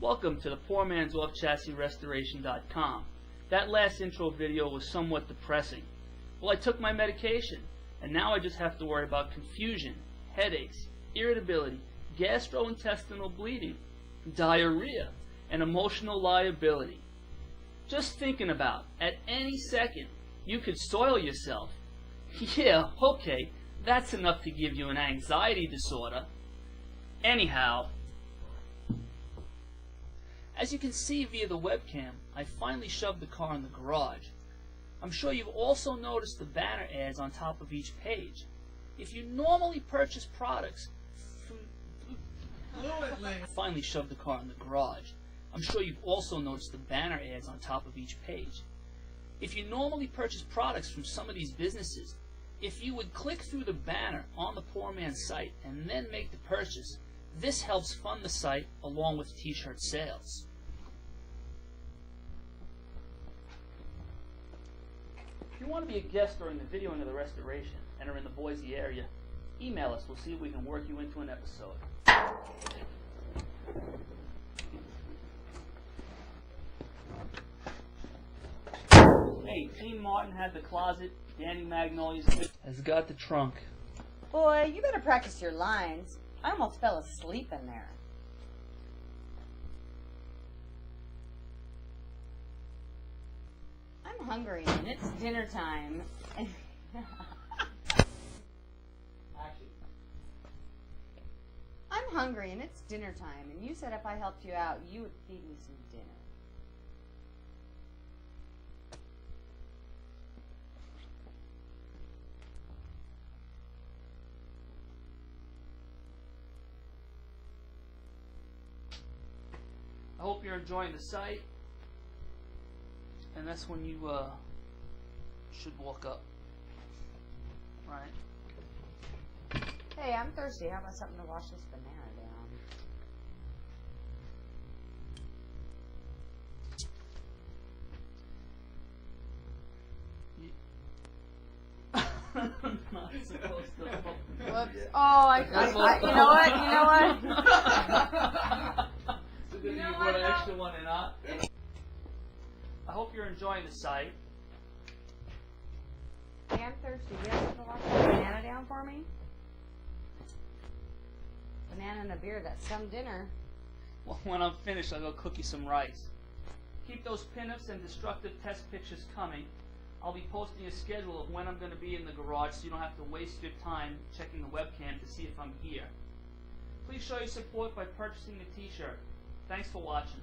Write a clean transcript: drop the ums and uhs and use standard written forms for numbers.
Welcome to the Poor Man's Off Chassis Restoration.com. That last intro video was somewhat depressing. Well, I took my medication, and now I just have to worry about confusion, headaches, irritability, gastrointestinal bleeding, diarrhea, and emotional liability. Just thinking about, at any second, you could soil yourself. Yeah, okay, that's enough to give you an anxiety disorder. Anyhow, as you can see via the webcam, I finally shoved the car in the garage. I'm sure you've also noticed the banner ads on top of each page. If you normally purchase products finally shoved the car in the garage. I'm sure you've also noticed the banner ads on top of each page. If you normally purchase products from some of these businesses, if you would click through the banner on the Poor Man's site and then make the purchase, this helps fund the site along with t-shirt sales. If you want to be a guest during the videoing of the restoration and are in the Boise area, email us. We'll see if we can work you into an episode. Hey, Team Martin had the closet. Danny Magnolia's has got the trunk. Boy, you better practice your lines. I almost fell asleep in there. I'm hungry and it's dinner time. I'm hungry and it's dinner time, and you said if I helped you out, you would feed me some dinner. I hope you're enjoying the site, and that's when you should walk up, right? Hey, I'm thirsty. How about something to wash this banana I'm not supposed to. down? Whoops. Oh, you know what? You know what? You know what, an extra one and not. I hope you're enjoying the site. Hey, I'm thirsty. You have to wash this banana down for me? Banana and a beer, that's some dinner. Well, when I'm finished, I'll go cook you some rice. Keep those pinups and destructive test pictures coming. I'll be posting a schedule of when I'm going to be in the garage so you don't have to waste your time checking the webcam to see if I'm here. Please show your support by purchasing the t-shirt. Thanks for watching.